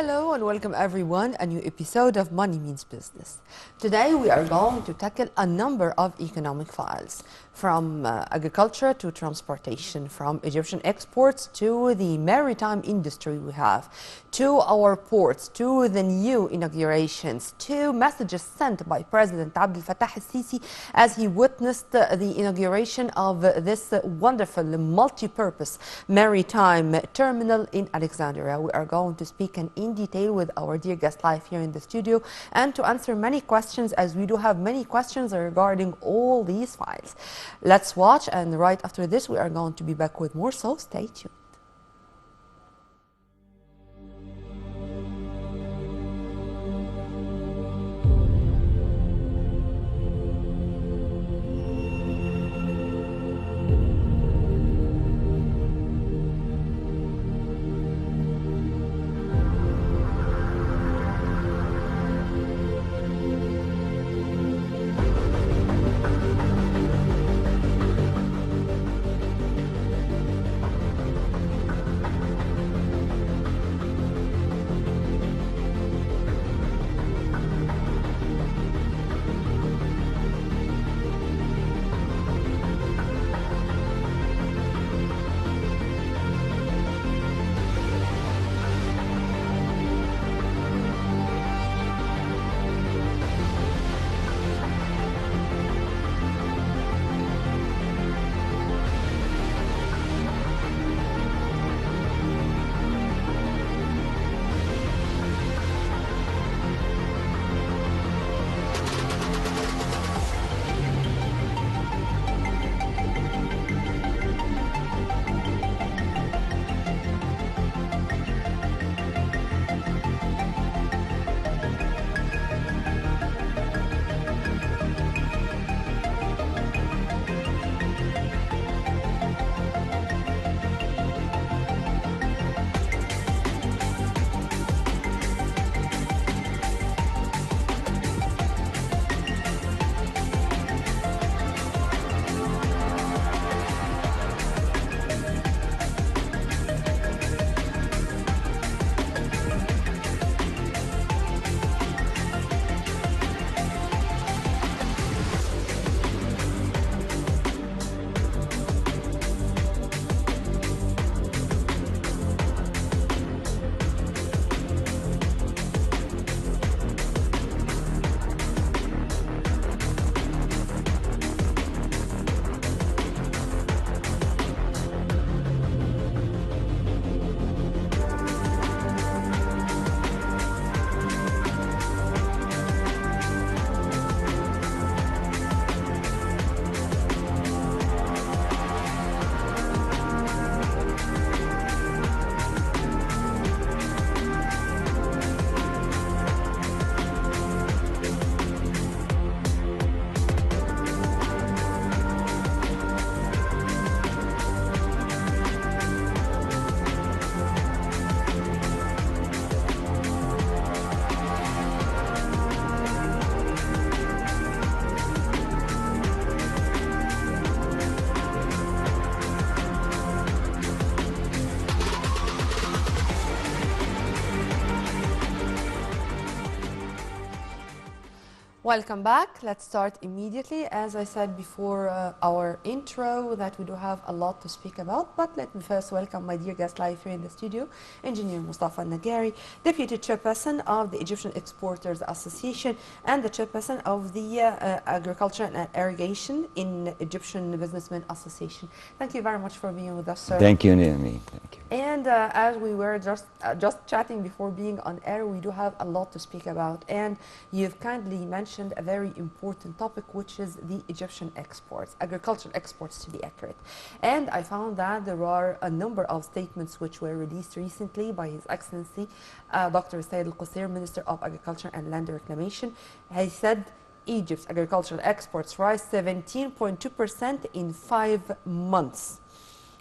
Hello and welcome everyone, a new episode of Money Means Business. Today we are going to tackle a number of economic files, from agriculture to transportation, from Egyptian exports to the maritime industry we have, to our ports, to the new inaugurations, to messages sent by President Abdel Fattah al-Sisi as he witnessed the inauguration of this wonderful multi-purpose maritime terminal in Alexandria. We are going to speak in detail with our dear guest live here in the studio and to answer many questions, as we do have many questions regarding all these files. Let's watch, and right after this we are going to be back with more, so stay tuned. Welcome back. Let's start immediately. As I said before our intro, that we do have a lot to speak about, but let me first welcome my dear guest live here in the studio, Engineer Mostafa Naggary, Deputy Chairperson of the Egyptian Exporters Association and the Chairperson of the Agriculture and Irrigation in Egyptian Businessmen Association. Thank you very much for being with us, sir. Thank you, Naomi. Thank you. And as we were just chatting before being on air, we do have a lot to speak about, and you've kindly mentioned a very important topic, which is the Egyptian exports, agricultural exports to be accurate. And I found that there are a number of statements which were released recently by His Excellency Dr. Said Al-Qusseir, Minister of Agriculture and Land Reclamation. He said Egypt's agricultural exports rise 17.2% in 5 months.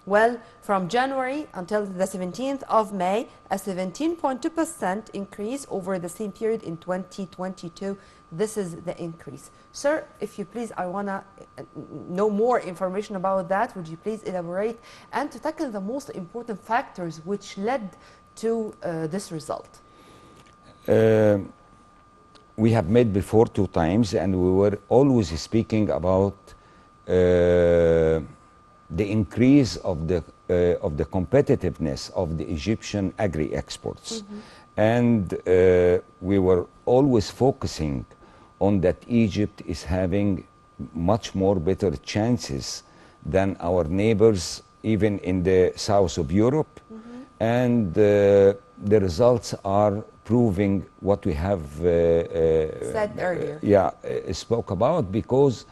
Well, from January until the 17th of May, a 17.2% increase over the same period in 2022. This is the increase. Sir, if you please, I want to know more information about that. Would you please elaborate and to tackle the most important factors which led to this result? uh, we have met before 2 times, and we were always speaking about the increase of the competitiveness of the Egyptian agri-exports. And we were always focusing on that Egypt is having much more better chances than our neighbors, even in the south of Europe. And the results are proving what we have Said earlier. spoke about, because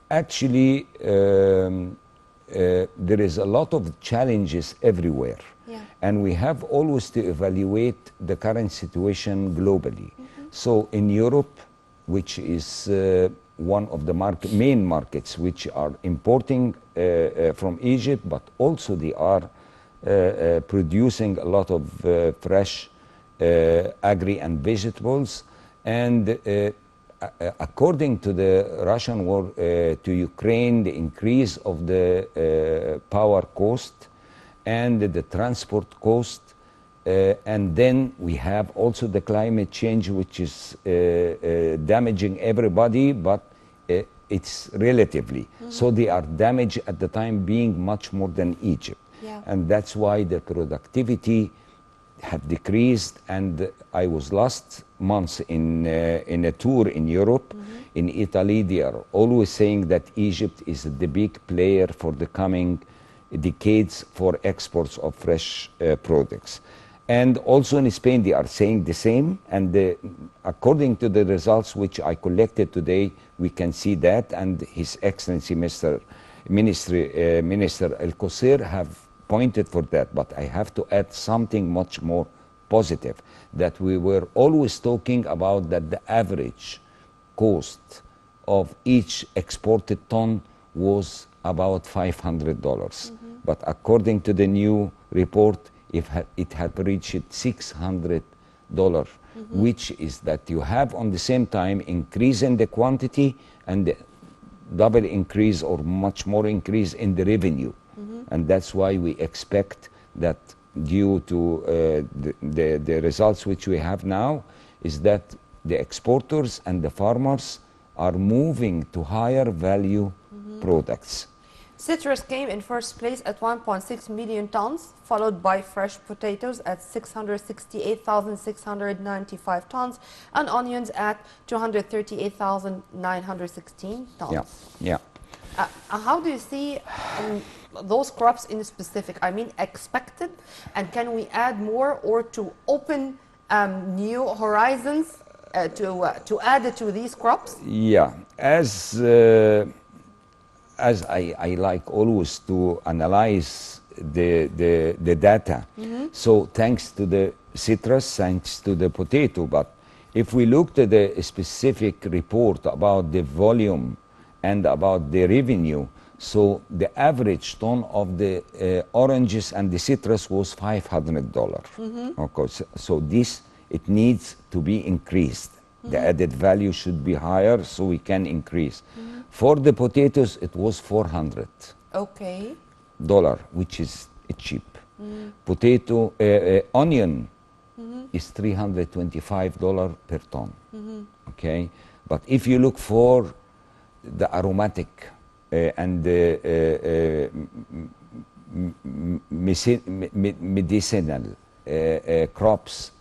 actually there is a lot of challenges everywhere. Yeah. And we have always to evaluate the current situation globally. So in Europe, which is one of the main markets which are importing from Egypt, but also they are producing a lot of fresh agri and vegetables. And according to the Russian war to Ukraine, the increase of the power cost and the transport cost, and then we have also the climate change, which is damaging everybody, but it's relatively. So they are damaged at the time being much more than Egypt. Yeah. And that's why the productivity have decreased. And I was last month in a tour in Europe. In Italy, they are always saying that Egypt is the big player for the coming decades for exports of fresh products. And also in Spain, they are saying the same. And according to the results which I collected today, we can see that. And His Excellency Minister El Qusir have pointed for that. But I have to add something much more positive, that we were always talking about that the average cost of each exported ton was about $500. But according to the new report, it had reached $600, which is that you have on the same time increase in the quantity and the double increase or much more increase in the revenue. And that's why we expect that due to the results which we have now, is that the exporters and the farmers are moving to higher value products. Citrus came in first place at 1.6 million tons, followed by fresh potatoes at 668,695 tons, and onions at 238,916 tons. Yeah. How do you see those crops in specific? I mean, expected, and can we add more or to open new horizons to add it to these crops? Yeah, as I like always to analyze the data. So thanks to the citrus, thanks to the potato, but if we look at the specific report about the volume and about the revenue, so the average ton of the oranges and the citrus was $500. Of course, so this, it needs to be increased. The added value should be higher so we can increase. For the potatoes, it was $400. Okay. Which is cheap. Potato, onion is $325 per ton. Okay, but if you look for the aromatic and the medicinal crops,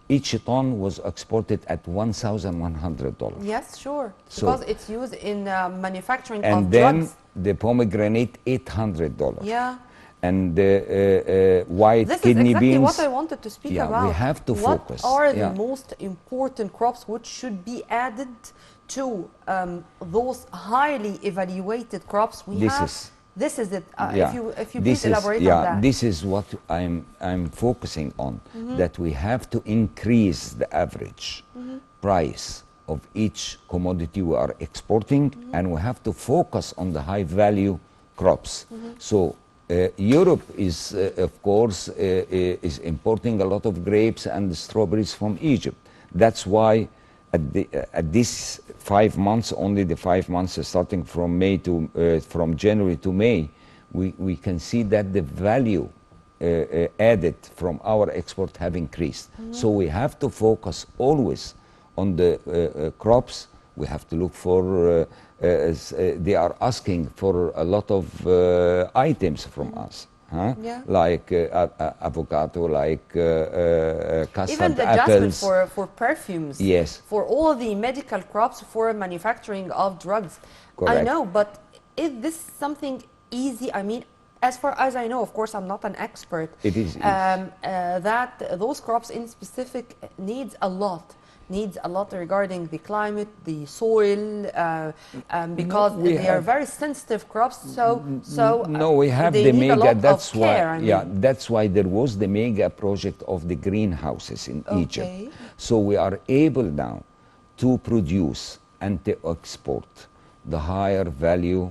each ton was exported at $1,100. Yes, sure. So, because it's used in manufacturing and of then drugs. the pomegranate, $800. Yeah. And the white This is kidney exactly beans. what I wanted to speak about. We have to focus. What are the most important crops which should be added to those highly evaluated crops we have? This is it. If you please elaborate on that. This is what I'm focusing on, that we have to increase the average price of each commodity we are exporting, and we have to focus on the high value crops. So Europe is, of course, is importing a lot of grapes and strawberries from Egypt. That's why at this 5 months, only the 5 months starting from January to May, we can see that the value added from our export have increased. So we have to focus always on the crops. We have to look for, they are asking for a lot of items from us. Huh? Yeah. Like avocado, like custard Even the adjustment apples. for perfumes, Yes, for all the medical crops for manufacturing of drugs. I correct. know, but is this something easy? I mean, as far as I know, of course, I'm not an expert, It is. that those crops in specific needs a lot regarding the climate, the soil, because we they are have very sensitive crops. So no, we have they the need a mega. lot of That's why, care. I yeah, mean, that's why there was the mega project of the greenhouses in Egypt. okay. So we are able now to produce and to export the higher value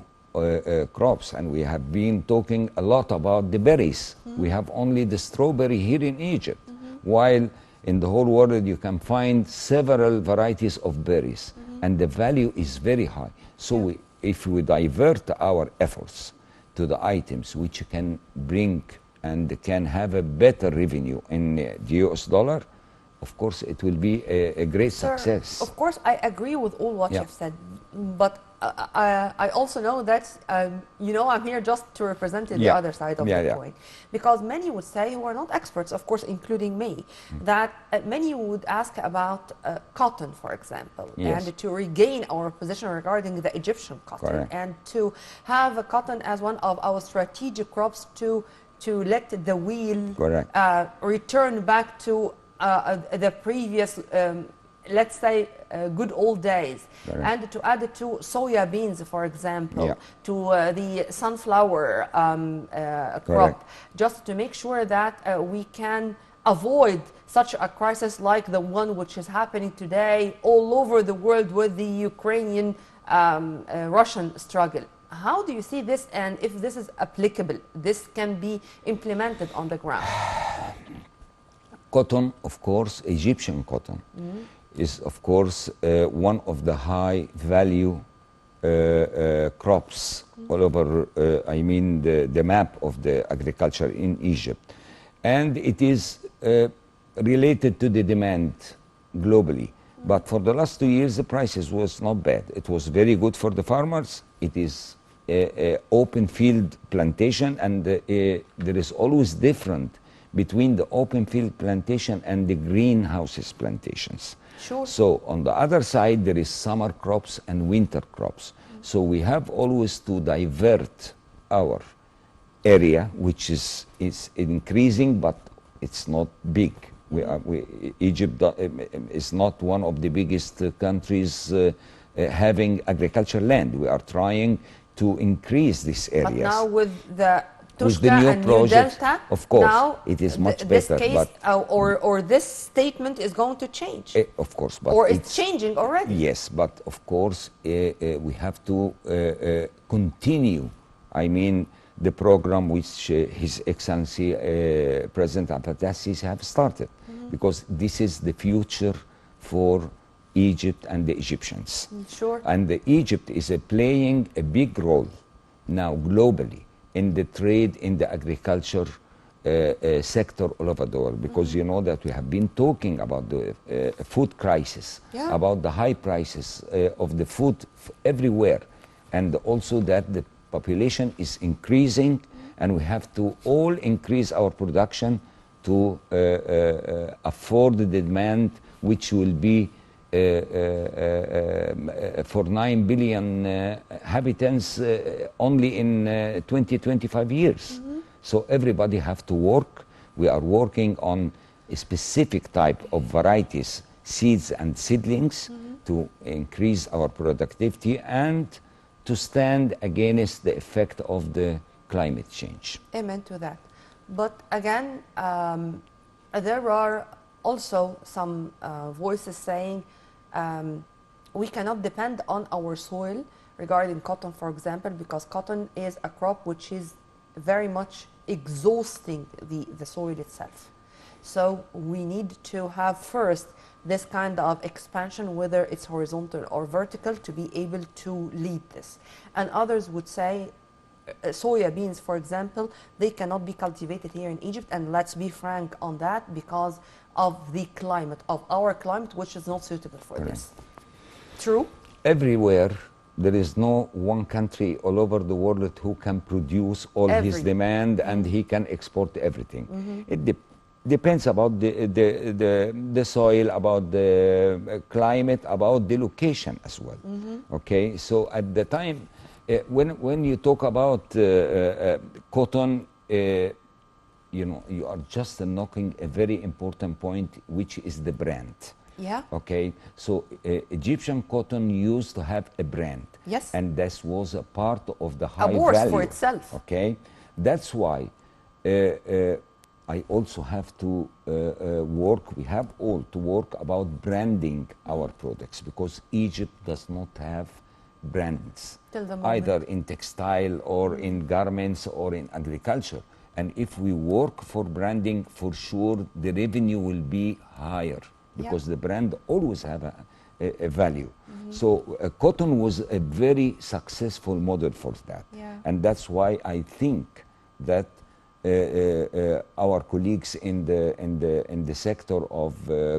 crops, and we have been talking a lot about the berries. We have only the strawberry here in Egypt, while in the whole world you can find several varieties of berries, and the value is very high. So if we divert our efforts to the items which can bring and can have a better revenue in the US dollar, of course it will be a great Sir, success. of course, I agree with all what Yeah. you've said, but I also know that, I'm here just to represent the Yeah. other side of Yeah, the yeah. coin. Because many would say, who are not experts, of course, including me, that many would ask about cotton, for example, Yes. and to regain our position regarding the Egyptian cotton, Correct. and to have a cotton as one of our strategic crops to let the wheel Correct. return back to the previous, let's say, good old days. Correct. And to add it to soya beans, for example, Yeah. to the sunflower Correct. crop, just to make sure that we can avoid such a crisis like the one which is happening today all over the world with the Ukrainian Russian struggle. How do you see this, and if this is applicable, this can be implemented on the ground? Cotton, of course, Egyptian cotton, is of course one of the high value crops all over, the map of the agriculture in Egypt. And it is related to the demand globally. But for the last 2 years, the prices was not bad. It was very good for the farmers. It is open field plantation, and there is always different between the open field plantation and the greenhouses plantations. Sure. So on the other side, there is summer crops and winter crops. So we have always to divert our area, which is increasing, but it's not big. Egypt is not one of the biggest countries having agricultural land. We are trying to increase these areas. But now with the With the Tushka new and New projects, Delta, of course, now it is much this better, case, but- or this statement is going to change, Of course, but or it's changing already. Yes, but of course we have to continue. The program which His Excellency President Abdel Fattah al-Sisi have started, because this is the future for Egypt and the Egyptians. Sure. And Egypt is playing a big role now globally in the trade, in the agriculture sector all over the world, because you know that we have been talking about the food crisis, Yeah. about the high prices of the food everywhere, and also that the population is increasing, and we have to all increase our production to afford the demand, which will be for 9 billion inhabitants only in 20-25 years. So everybody have to work. We are working on a specific type of varieties, seeds and seedlings, to increase our productivity and to stand against the effect of the climate change. Amen to that. But again, there are also some voices saying we cannot depend on our soil regarding cotton, for example, because cotton is a crop which is very much exhausting the soil itself. So we need to have first this kind of expansion, whether it's horizontal or vertical, to be able to lead this. And others would say soya beans, for example, they cannot be cultivated here in Egypt, and let's be frank on that, because of the climate, of our climate, which is not suitable for this. True? Everywhere, there is no one country all over the world who can produce all his demand and he can export everything. It depends about the soil, about the climate, about the location as well. Okay, so at the time, when you talk about cotton, you know, you are just knocking a very important point, which is the brand. Yeah. Okay, so Egyptian cotton used to have a brand. Yes. And this was a part of the high value for itself. Okay, that's why I also have to work, we have all to work about branding our products, because Egypt does not have brands, either in textile or in garments or in agriculture. And if we work for branding, for sure the revenue will be higher, because the brand always have a value. So cotton was a very successful model for that. And that's why I think that our colleagues in the sector of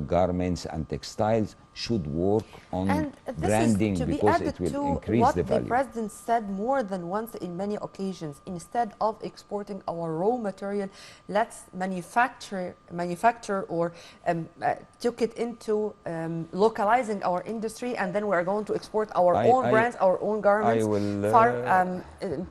garments and textiles should work on branding, because it will increase the value. The president said more than once in many occasions: instead of exporting our raw material, let's manufacture or took it into localizing our industry, and then we're going to export our own brands, our own garments.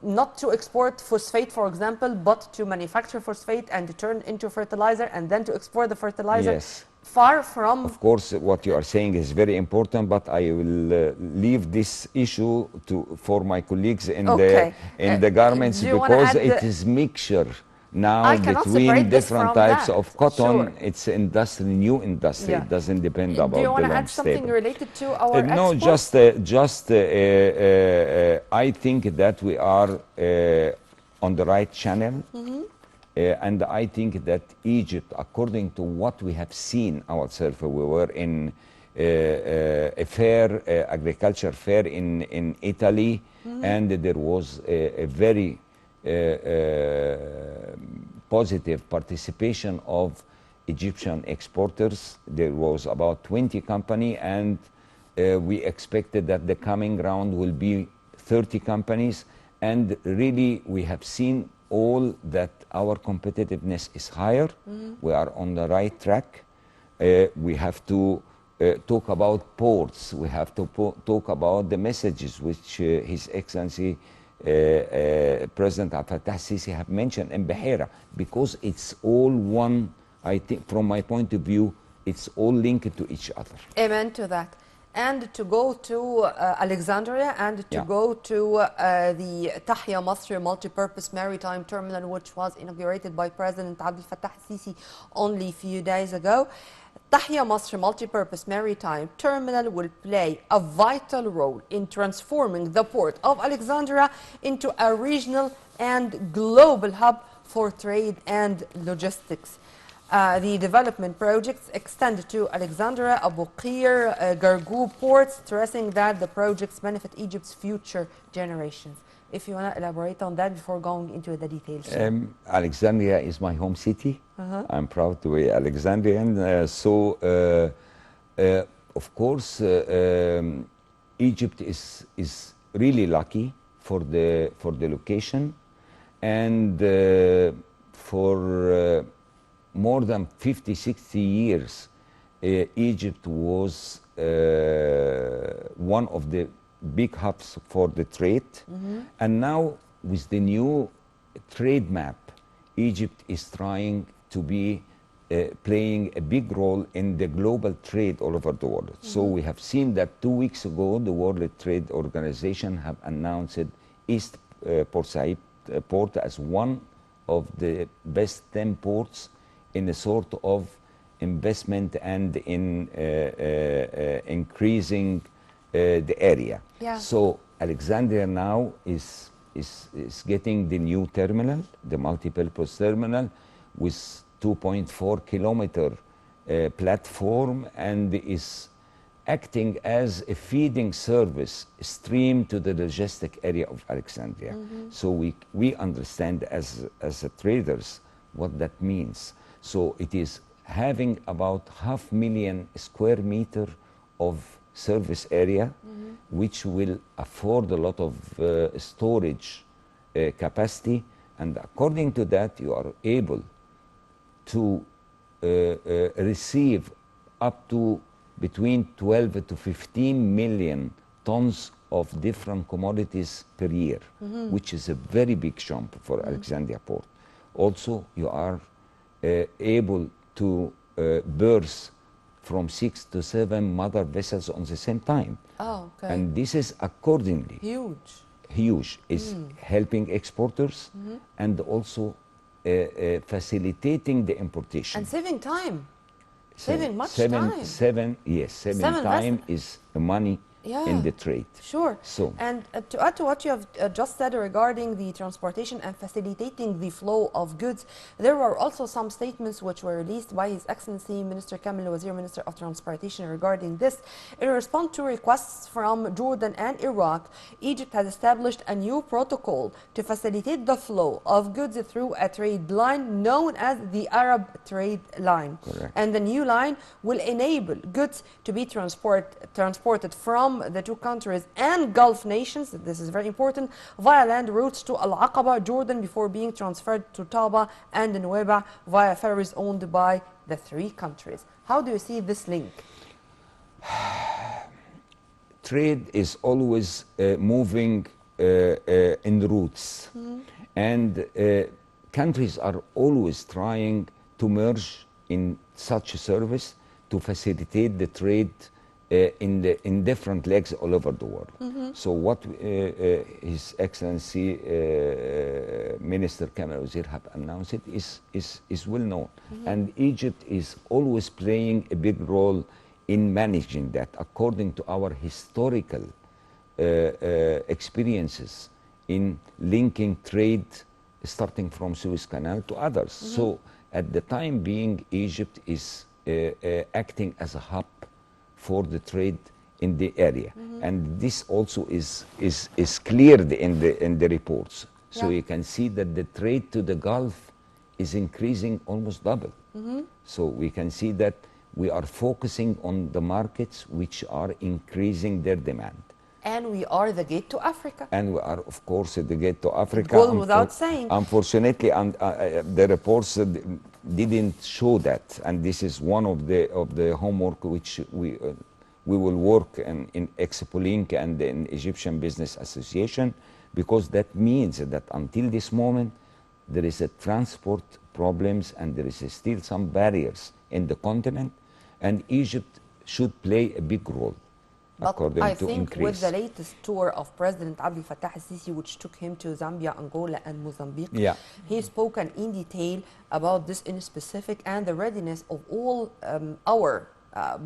Not to export phosphate, for example, but to manufacture phosphate and to turn into fertilizer, and then to export the fertilizer. Yes. Far from... Of course, what you are saying is very important, but I will leave this issue for my colleagues in the garments, because it is mixture now between different types of cotton. It's industry, new industry. It doesn't depend about the long. Do you want to add something related to our no, exports? I think that we are on the right channel. And I think that Egypt, according to what we have seen ourselves, we were in a fair, agriculture fair in Italy, and there was a very positive participation of Egyptian exporters. There was about 20 companies, and we expected that the coming round will be 30 companies, and really we have seen all that our competitiveness is higher. We are on the right track. We have to talk about ports. We have to talk about the messages which His Excellency President Abdel Fattah al-Sisi have mentioned in Bahira, because it's all one. I think, from my point of view, it's all linked to each other. Amen to that. And to go to Alexandria, and to go to the Tahya Masri multi-purpose maritime terminal, which was inaugurated by President Abdel Fattah al-Sisi only a few days ago. Tahya Masri multi-purpose maritime terminal will play a vital role in transforming the port of Alexandria into a regional and global hub for trade and logistics. The development projects extend to Alexandria, Abu Qir, Gargoub ports, stressing that the projects benefit Egypt's future generations. If you want to elaborate on that before going into the details. Alexandria is my home city. I'm proud to be Alexandrian. Of course, Egypt is really lucky for the location, and for more than 50, 60 years, Egypt was one of the big hubs for the trade. And now, with the new trade map, Egypt is trying to be playing a big role in the global trade all over the world. So we have seen that 2 weeks ago, the World Trade Organization have announced East Port Said port as one of the best 10 ports in a sort of investment and in increasing the area. So Alexandria now is getting the new terminal, the multi-purpose terminal, with 2.4 kilometer platform, and is acting as a feeding service stream to the logistic area of Alexandria. So we understand as a traders what that means. So it is having about 500,000 square meter of service area, which will afford a lot of storage capacity, and according to that you are able to receive up to between 12 to 15 million tons of different commodities per year, which is a very big jump for Alexandria Port. Also, you are able to berth from 6 to 7 mother vessels on the same time. Oh, okay. And this is accordingly huge. Is helping exporters and also facilitating the importation. And saving time. So Saving much time. Saving time is money in the trade. Sure. So, and to add to what you have just said regarding the transportation and facilitating the flow of goods, there were also some statements which were released by His Excellency Minister Kamil Wazir, Minister of Transportation, regarding this. In response to requests from Jordan and Iraq, Egypt has established a new protocol to facilitate the flow of goods through a trade line known as the Arab Trade Line. Correct. And the new line will enable goods to be transported from the two countries and Gulf nations, this is very important, via land routes to Al-Aqaba, Jordan, before being transferred to Taba and Nuweiba via ferries owned by the three countries. How do you see this link? Trade is always moving in routes, and countries are always trying to merge in such a service to facilitate the trade in different legs all over the world. So what His Excellency Minister Kamil Wazir have announced it is well known. And Egypt is always playing a big role in managing that according to our historical experiences in linking trade starting from Suez Canal to others. So at the time being, Egypt is acting as a hub for the trade in the area, and this also is cleared in the reports. So you can see that the trade to the Gulf is increasing almost double. So we can see that we are focusing on the markets which are increasing their demand. And we are the gate to Africa. And we are, of course, the gate to Africa. Goes without saying. Unfortunately, the reports didn't show that, and this is one of the homework which we will work in Expoliink and the Egyptian Business Association, because that means that until this moment there is a transport problems and there is still some barriers in the continent, and Egypt should play a big role. But I think with the latest tour of President Abdel Fattah al-Sisi, which took him to Zambia, Angola, and Mozambique, he spoke in detail about this in specific and the readiness of all our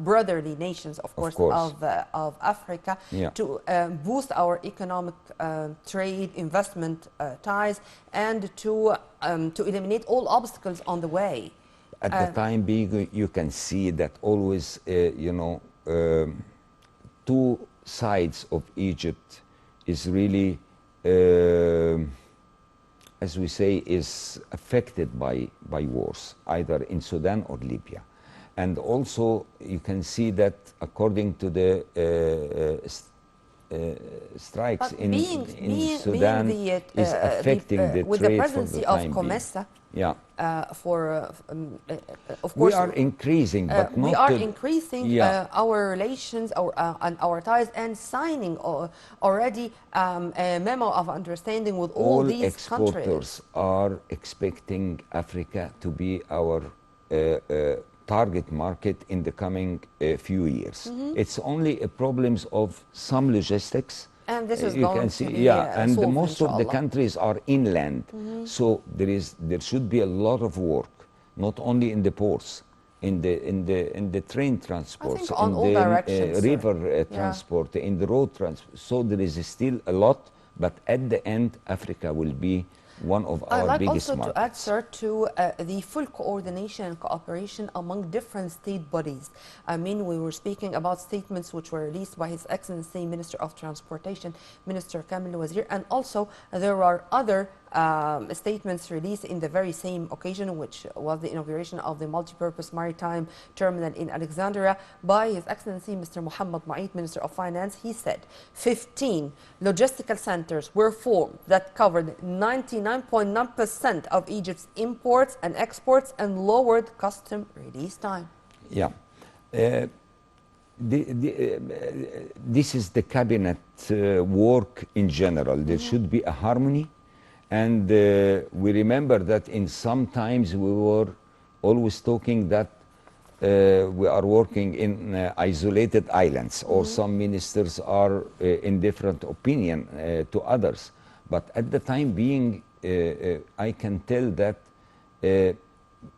brotherly nations, of course. Of Africa, to boost our economic trade, investment ties, and to eliminate all obstacles on the way. At the time being, you can see that always, two sides of Egypt is really, as we say, is affected by wars, either in Sudan or Libya. And also you can see that according to the strikes in Sudan is affecting the with trade the presidency for the of time COMESA. being. Of course, we are increasing, but not we are increasing our relations, and our ties, and signing already a memo of understanding with all these countries. All exporters are expecting Africa to be our target market in the coming few years. It's only a problems of some logistics. And this is you going can see, to be and solved, most of the inshallah. countries are inland, so there should be a lot of work, not only in the ports, in the train transport, on all directions, river transport, in the road transport. So there is still a lot, but at the end, Africa will be one of I'd our like biggest also to add, markets. sir, to the full coordination and cooperation among different state bodies. I mean, we were speaking about statements which were released by His Excellency Minister of Transportation, Minister Kamil Wazir, and also there are other statements released in the very same occasion, which was the inauguration of the multi-purpose maritime terminal in Alexandria by His Excellency Mr. Mohammed Ma'id, Minister of Finance. He said 15 logistical centers were formed that covered 99.9% of Egypt's imports and exports and lowered custom release time. Yeah. This is the cabinet work in general. There should be a harmony. And we remember that in some times we were always talking that we are working in isolated islands, or some ministers are in different opinion to others. But at the time being, I can tell that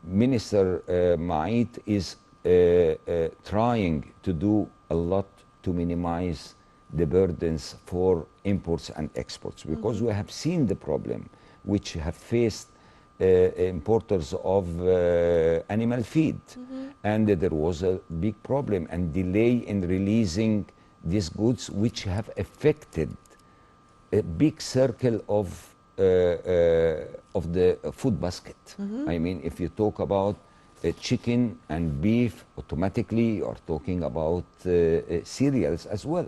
Minister Ma'id is trying to do a lot to minimize the burdens for imports and exports, because we have seen the problem which have faced importers of animal feed, and there was a big problem and delay in releasing these goods, which have affected a big circle of the food basket. I mean, if you talk about chicken and beef, automatically you are talking about cereals as well.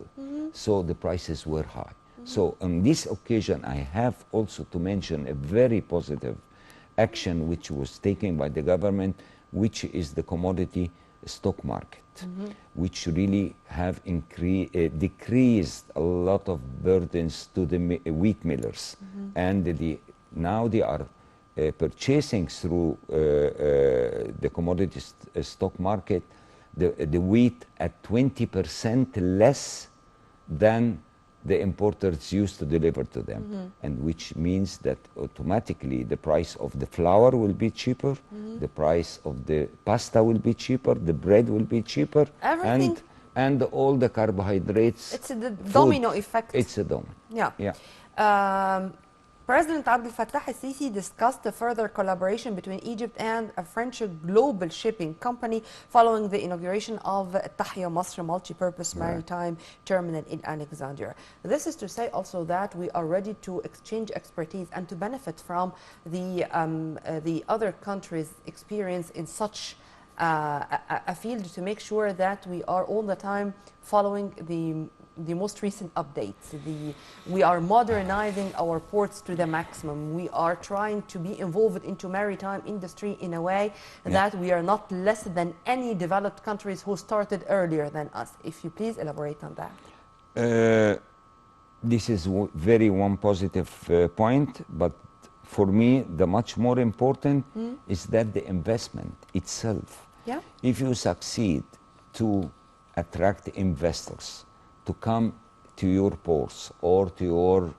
So the prices were high. So on this occasion, I have also to mention a very positive action which was taken by the government, which is the commodity stock market, which really have decreased a lot of burdens to the wheat millers. And now they are purchasing through the commodity stock market the wheat at 20% less than the importers used to deliver to them, and which means that automatically the price of the flour will be cheaper, the price of the pasta will be cheaper, the bread will be cheaper, Everything. and all the carbohydrates. It's the food, domino effect. It's a domino. Yeah. Yeah. President Abdel Fattah al-Sisi discussed the further collaboration between Egypt and a French global shipping company following the inauguration of Tahya Masr multi-purpose maritime terminal in Alexandria. This is to say also that we are ready to exchange expertise and to benefit from the other countries' experience in such a field, to make sure that we are all the time following the most recent updates. We are modernizing our ports to the maximum. We are trying to be involved into maritime industry in a way that we are not less than any developed countries who started earlier than us. If you please elaborate on that. This is very one positive point, but for me the much more important is that the investment itself. Yeah. If you succeed to attract investors to come to your ports or to your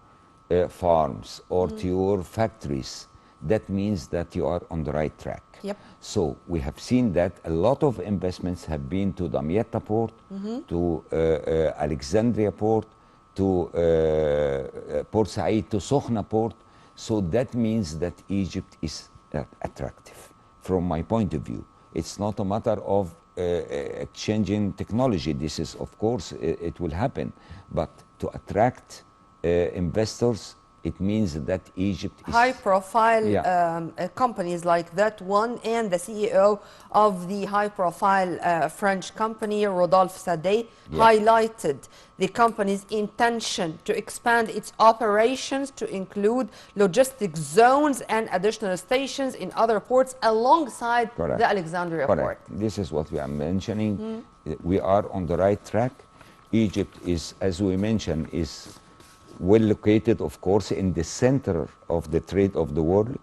farms or to your factories, that means that you are on the right track. Yep. So we have seen that a lot of investments have been to Damietta port, to Alexandria port, to Port Said, to Sokhna port. So that means that Egypt is attractive from my point of view. It's not a matter of exchanging technology. This is, of course, it will happen. But to attract investors, it means that Egypt is... High-profile companies like that one, and the CEO of the high-profile French company, Rodolphe Sadet, highlighted the company's intention to expand its operations to include logistic zones and additional stations in other ports alongside the Alexandria port. This is what we are mentioning. We are on the right track. Egypt is, as we mentioned, is well located, of course, in the center of the trade of the world.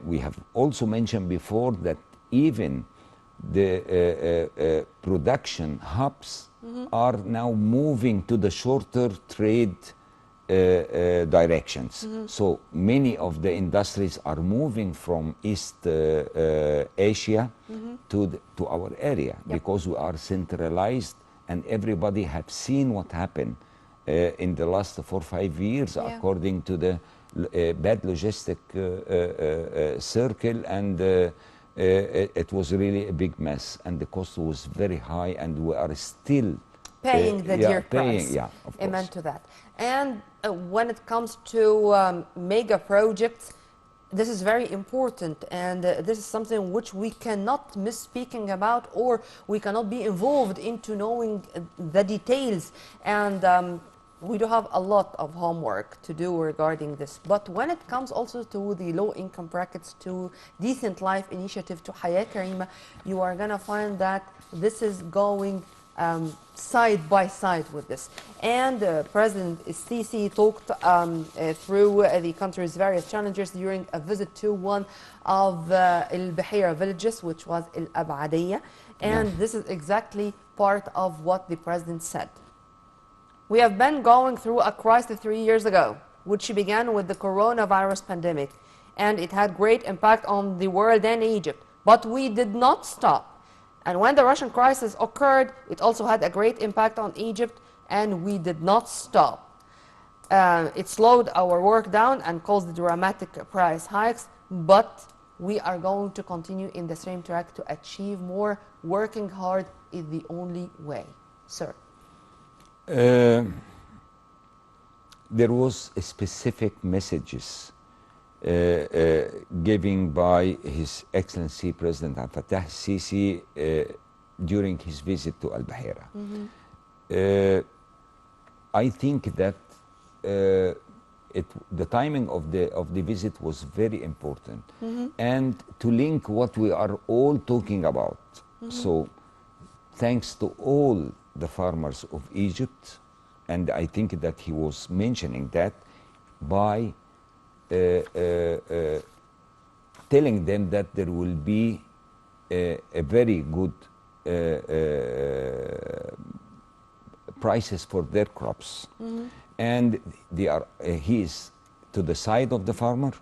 We have also mentioned before that even the production hubs are now moving to the shorter trade directions. So many of the industries are moving from East Asia to our area, because we are centralized, and everybody have seen what happened in the last 4 or 5 years, according to the bad logistic circle, and it was really a big mess, and the cost was very high, and we are still paying the yeah, dear paying, price. yeah, of Amen course. to that. And when it comes to mega projects, this is very important, and this is something which we cannot miss speaking about, or we cannot be involved into knowing the details. And we do have a lot of homework to do regarding this. But when it comes also to the low income brackets, to Decent Life Initiative, to Hayat Karima, you are going to find that this is going side by side with this. And President Sisi talked through the country's various challenges during a visit to one of El Bahira villages, which was El Abadiyya. And this is exactly part of what the president said. We have been going through a crisis 3 years ago, which began with the coronavirus pandemic, and it had great impact on the world and Egypt. But we did not stop. And when the Russian crisis occurred, it also had a great impact on Egypt, and we did not stop. It slowed our work down and caused dramatic price hikes, but we are going to continue in the same track to achieve more. Working hard is the only way. Sir. There was a specific messages given by His Excellency President Abdel Fattah Sisi during his visit to Al Bahira. I think that the timing of the visit was very important, and to link what we are all talking about. So, thanks to all the farmers of Egypt, and I think that he was mentioning that by telling them that there will be a very good prices for their crops, and they are he is to the side of the farmer.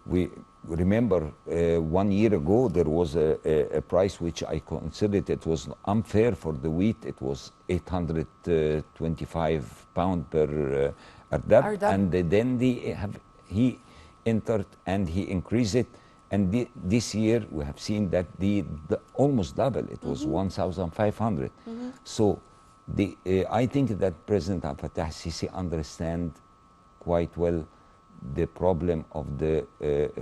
We remember 1 year ago there was a price which I considered it was unfair for the wheat. It was 825 pound per ardab, and then he entered and he increased it. And this year we have seen that the almost double. It was 1,500. So I think that President Abdel Fattah Sisi understand quite well the problem of the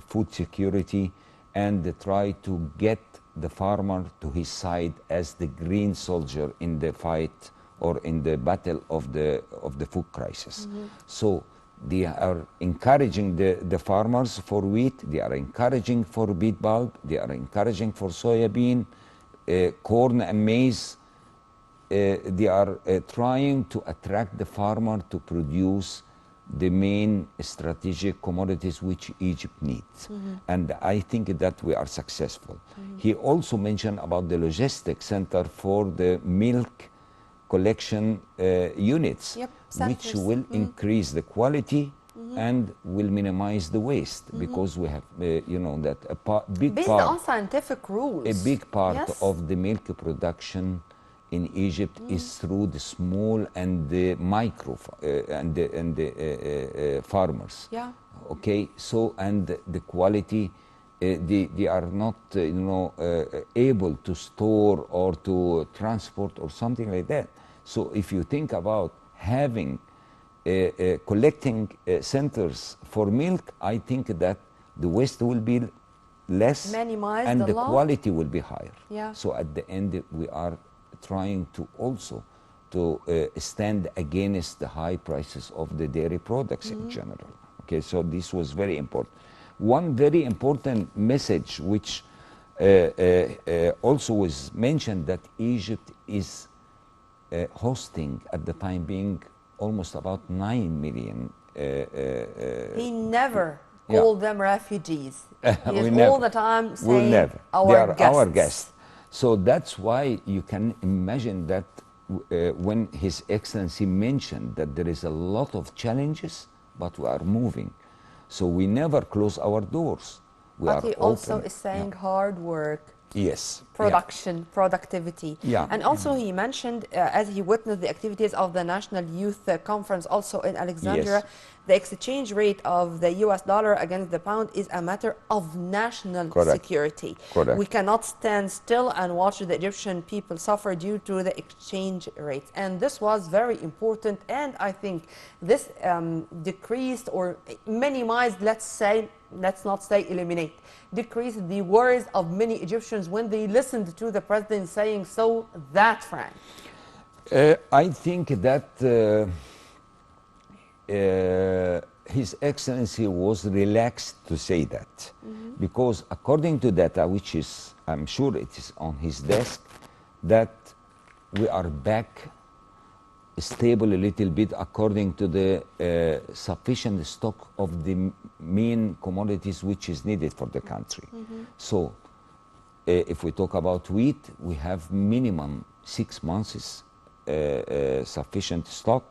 food security, and try to get the farmer to his side as the green soldier in the fight or in the battle of the food crisis. So they are encouraging the farmers for wheat, they are encouraging for beet bulb, they are encouraging for soybean, corn and maize. They are trying to attract the farmer to produce the main strategic commodities which Egypt needs. And I think that we are successful. He also mentioned about the logistics center for the milk collection units, which will increase the quality and will minimize the waste, because we have, you know, that big based part, on scientific rules. a big part of the milk production in Egypt is through the small and the micro and the farmers. Okay, so and the quality, they are not able to store or to transport or something like that. So if you think about having collecting centers for milk, I think that the waste will be less, minimized, and the quality will be higher. So at the end we are trying to also to stand against the high prices of the dairy products in general. Okay, so this was very important. One very important message which also was mentioned, that Egypt is hosting at the time being almost about 9 million. He never called them refugees. He is all the time saying we'll never. Our they are guests. Our guests. So that's why you can imagine that when His Excellency mentioned that there is a lot of challenges, but we are moving. So we never close our doors. But he also is saying hard work. Yes. Production, productivity. And also he mentioned, as he witnessed the activities of the National Youth Conference also in Alexandria, the exchange rate of the US dollar against the pound is a matter of national Correct. security. Correct. We cannot stand still and watch the Egyptian people suffer due to the exchange rates. And this was very important. And I think this decreased or minimized, let's not say eliminate, decreased the worries of many Egyptians when they listened to the president saying so that frank. I think that His Excellency was relaxed to say that, because according to data, which is, I'm sure it is on his desk, that we are back stable a little bit according to the sufficient stock of the main commodities which is needed for the country. So if we talk about wheat, we have minimum 6 months sufficient stock.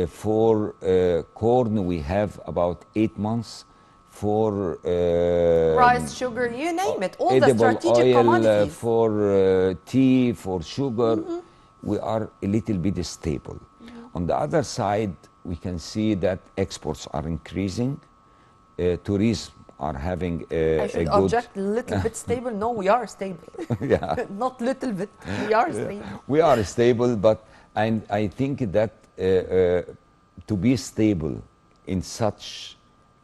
For corn, we have about 8 months. For Rice, sugar, you name it, all the edible strategic oil, commodities. for tea, for sugar, we are a little bit stable. On the other side, we can see that exports are increasing. Tourism are having I should a good... object, little bit stable. No, we are stable. Yeah. Not little bit, we are stable. We are stable, but I think that to be stable in such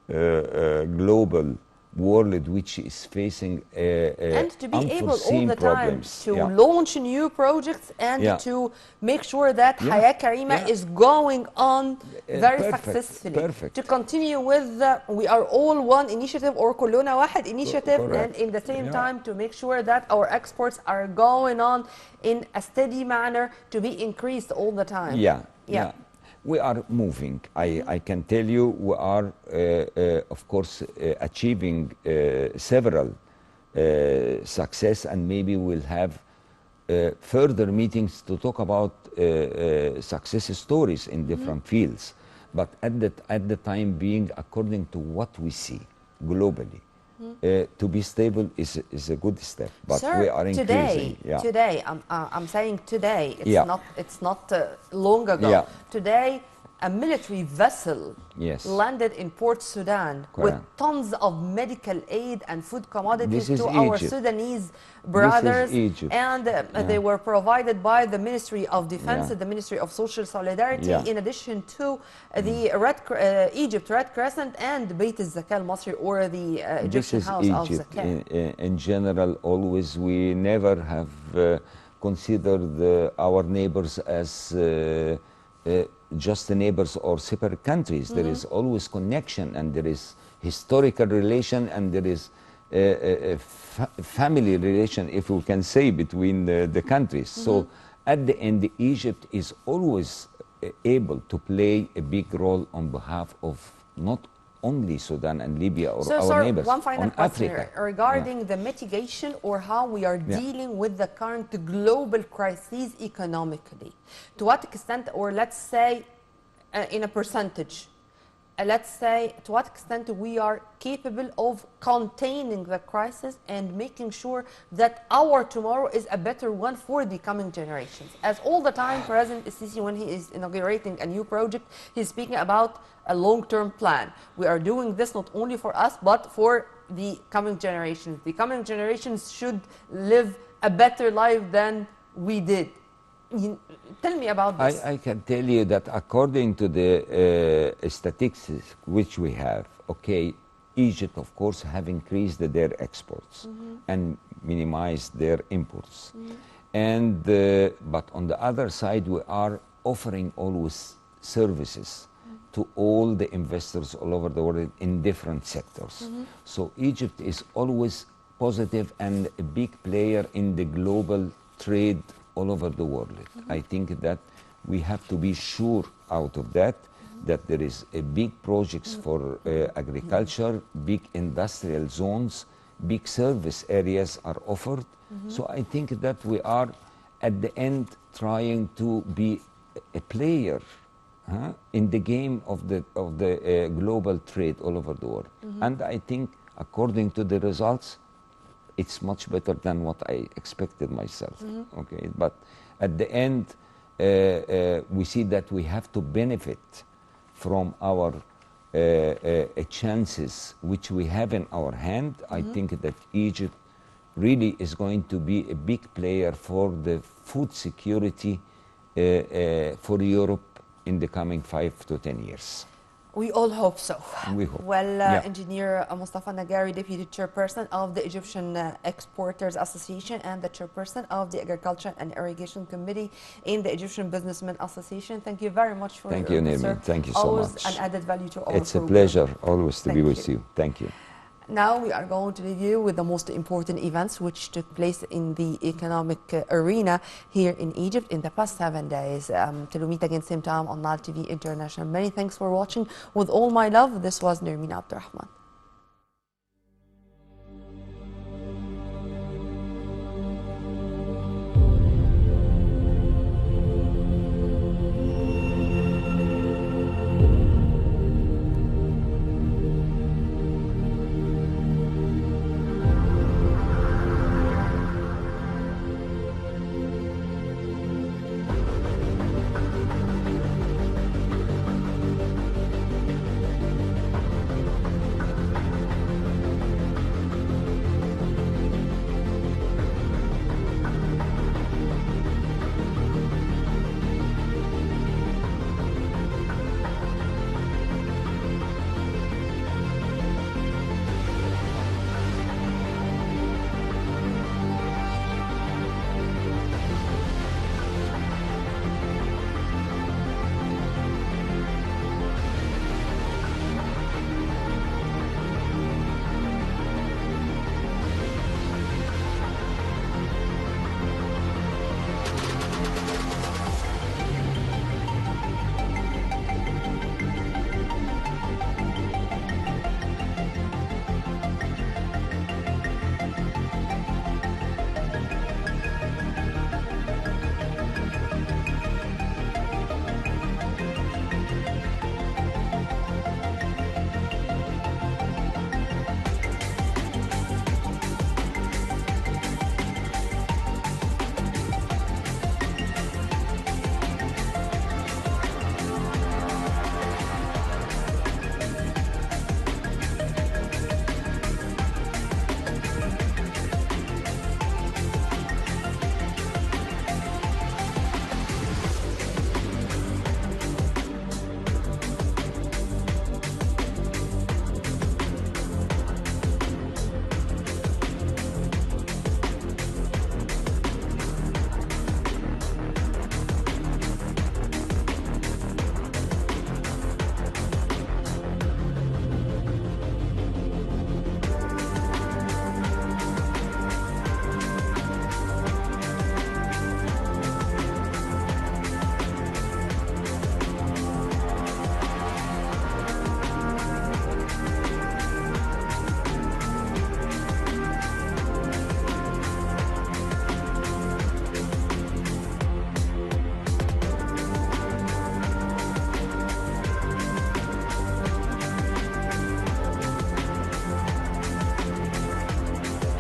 global world which is facing And to be able all unforeseen the time problems. to Yeah. launch new projects and Yeah. to make sure that Yeah. Hayat Karima Yeah. is going on very Perfect. successfully. Perfect. To continue with the We Are All One initiative or Kuluna Wahid initiative, Correct. and in the same Yeah. time to make sure that our exports are going on in a steady manner to be increased all the time. Yeah, Yeah. yeah. We are moving. I can tell you we are, of course, achieving several success, and maybe we'll have further meetings to talk about success stories in different fields. But at the time being, according to what we see globally, to be stable is a good step. But Sir, we are increasing. today, I'm saying today, Yeah. it's not long ago. Yeah. Today, a military vessel Yes. landed in Port Sudan with Correct. tons of medical aid and food commodities This is to our Egypt. Sudanese brothers. Egypt. And they were provided by the Ministry of Defense, Yeah. the Ministry of Social Solidarity, Yeah. in addition to the Egypt Red Crescent and Beit al-Zakah al-Masri, or the This Egyptian is House of Egypt. Zakah. In general, always we never have considered our neighbors as just the neighbors or separate countries. There is always connection, and there is historical relation, and there is a family relation, if we can say, between the countries. So at the end, Egypt is always able to play a big role on behalf of not only Sudan and Libya or our Sir, neighbors, one final on question Africa. regarding the mitigation or how we are dealing with the current global crises economically. To what extent, or let's say in a percentage, let's say to what extent we are capable of containing the crisis and making sure that our tomorrow is a better one for the coming generations. As all the time, President Sisi, when he is inaugurating a new project, he's speaking about a long-term plan. We are doing this not only for us, but for the coming generations. The coming generations should live a better life than we did. Tell me about this. I can tell you that according to the statistics which we have, okay, Egypt, of course, have increased their exports and minimized their imports. And but on the other side, we are offering always services to all the investors all over the world in different sectors. So Egypt is always positive and a big player in the global trade all over the world. I think that we have to be sure out of that there is a big projects for agriculture, big industrial zones, big service areas are offered. So I think that we are at the end trying to be a player in the game of the global trade all over the world. And I think according to the results, it's much better than what I expected myself. Okay, but at the end, we see that we have to benefit from our chances which we have in our hand, I think that Egypt really is going to be a big player for the food security for Europe in the coming 5 to 10 years. We all hope so. We hope. Well, Yeah. Engineer Mostafa Naggary, Deputy Chairperson of the Egyptian Exporters Association and the Chairperson of the Agriculture and Irrigation Committee in the Egyptian Businessmen Association. Thank you very much for Thank your you, answer. Nermin. Thank you so Always much. an added value to our It's a program. pleasure always to be Thank with you. you. Thank you. Now we are going to review with the most important events which took place in the economic arena here in Egypt in the past 7 days. Till we meet again same time on Nile TV International. Many thanks for watching. With all my love, this was Nermina Abdurrahman.